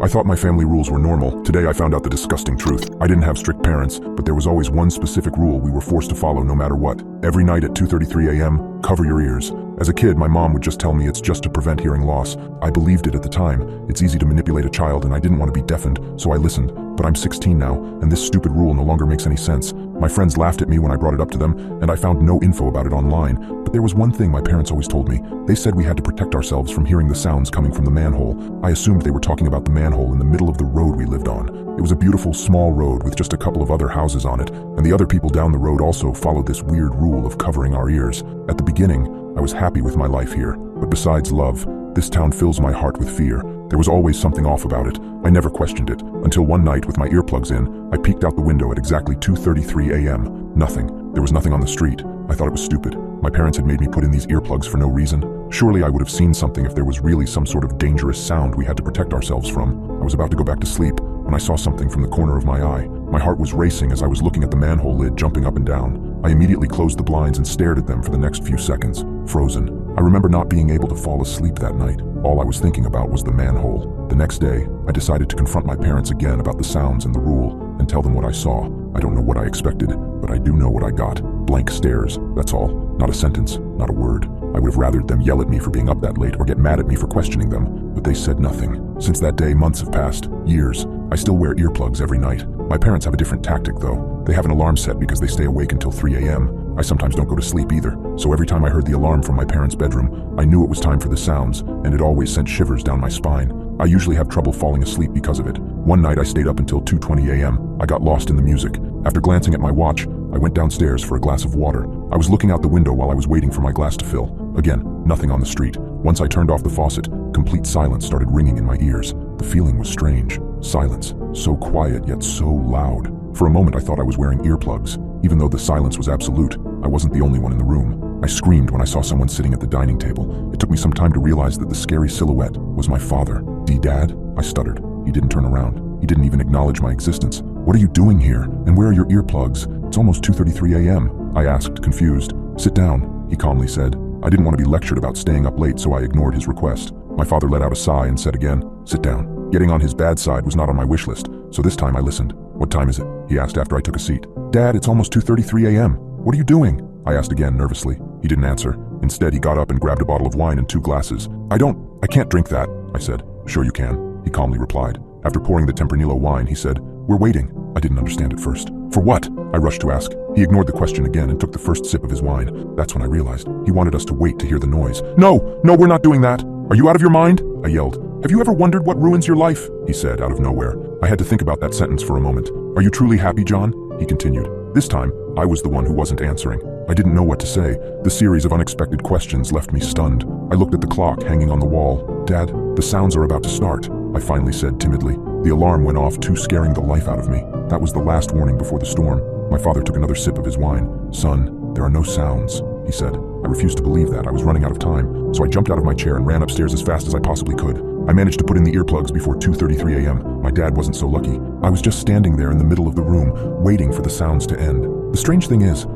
I thought my family rules were normal. Today I found out the disgusting truth. I didn't have strict parents, but there was always one specific rule we were forced to follow no matter what. Every night at 2:33 a.m., cover your ears. As a kid, my mom would just tell me it's just to prevent hearing loss. I believed it at the time. It's easy to manipulate a child and I didn't want to be deafened, so I listened. But I'm 16 now, and this stupid rule no longer makes any sense. My friends laughed at me when I brought it up to them, and I found no info about it online. But there was one thing my parents always told me. They said we had to protect ourselves from hearing the sounds coming from the manhole. I assumed they were talking about the manhole in the middle of the road we lived on. It was a beautiful, small road with just a couple of other houses on it, and the other people down the road also followed this weird rule of covering our ears. At the beginning, I was happy with my life here, but besides love, this town fills my heart with fear. There was always something off about it. I never questioned it, until one night with my earplugs in, I peeked out the window at exactly 2:33 a.m. Nothing. There was nothing on the street. I thought it was stupid. My parents had made me put in these earplugs for no reason. Surely I would have seen something if there was really some sort of dangerous sound we had to protect ourselves from. I was about to go back to sleep when I saw something from the corner of my eye. My heart was racing as I was looking at the manhole lid jumping up and down. I immediately closed the blinds and stared at them for the next few seconds, frozen. I remember not being able to fall asleep that night. All I was thinking about was the manhole. The next day, I decided to confront my parents again about the sounds and the rule, and tell them what I saw. I don't know what I expected, but I do know what I got. Blank stares, that's all. Not a sentence, not a word. I would have rathered them yell at me for being up that late or get mad at me for questioning them, but they said nothing. Since that day, months have passed, years. I still wear earplugs every night. My parents have a different tactic though. They have an alarm set because they stay awake until 3 a.m. I sometimes don't go to sleep either, so every time I heard the alarm from my parents' bedroom, I knew it was time for the sounds, and it always sent shivers down my spine. I usually have trouble falling asleep because of it. One night I stayed up until 2:20 a.m. I got lost in the music. After glancing at my watch, I went downstairs for a glass of water. I was looking out the window while I was waiting for my glass to fill. Again, nothing on the street. Once I turned off the faucet, complete silence started ringing in my ears. The feeling was strange. Silence. So quiet yet so loud. For a moment I thought I was wearing earplugs. Even though the silence was absolute, I wasn't the only one in the room. I screamed when I saw someone sitting at the dining table. It took me some time to realize that the scary silhouette was my father. "Dad?" I stuttered. He didn't turn around. He didn't even acknowledge my existence. "What are you doing here? And where are your earplugs? It's almost 2:33 a.m. I asked, confused. "Sit down," he calmly said. I didn't want to be lectured about staying up late, so I ignored his request. My father let out a sigh and said again, "Sit down." Getting on his bad side was not on my wish list, so this time I listened. "What time is it?" he asked after I took a seat. "Dad, it's almost 2:33 a.m. What are you doing?" I asked again nervously. He didn't answer. Instead, he got up and grabbed a bottle of wine and 2 glasses. I can't drink that," I said. "Sure you can," he calmly replied. After pouring the Tempranillo wine, he said, "We're waiting." I didn't understand at first. "For what?" I rushed to ask. He ignored the question again and took the first sip of his wine. That's when I realized he wanted us to wait to hear the noise. No, we're not doing that. Are you out of your mind?" I yelled. "Have you ever wondered what ruins your life?" he said out of nowhere. I had to think about that sentence for a moment. "Are you truly happy, John?" he continued. This time, I was the one who wasn't answering. I didn't know what to say. The series of unexpected questions left me stunned. I looked at the clock hanging on the wall. "Dad, the sounds are about to start," I finally said timidly. The alarm went off, too scaring the life out of me. That was the last warning before the storm. My father took another sip of his wine. "Son, there are no sounds," he said. I refused to believe that. I was running out of time, so I jumped out of my chair and ran upstairs as fast as I possibly could. I managed to put in the earplugs before 2:33 a.m. My dad wasn't so lucky. I was just standing there in the middle of the room, waiting for the sounds to end. The strange thing is,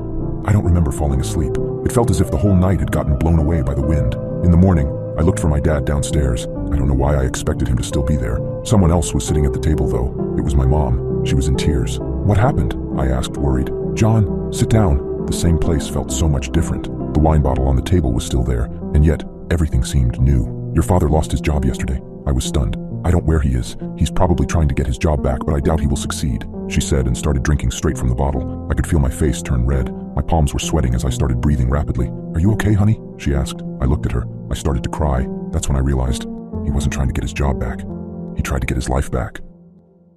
I don't remember falling asleep. It felt as if the whole night had gotten blown away by the wind. In the morning, I looked for my dad downstairs. I don't know why I expected him to still be there. Someone else was sitting at the table though. It was my mom. She was in tears. "What happened?" I asked, worried. "John, sit down." The same place felt so much different. The wine bottle on the table was still there, and yet everything seemed new. "Your father lost his job yesterday." I was stunned. "I don't know where he is. He's probably trying to get his job back, but I doubt he will succeed," she said and started drinking straight from the bottle. I could feel my face turn red. My palms were sweating as I started breathing rapidly. "Are you okay, honey?" she asked. I looked at her. I started to cry. That's when I realized he wasn't trying to get his job back. He tried to get his life back.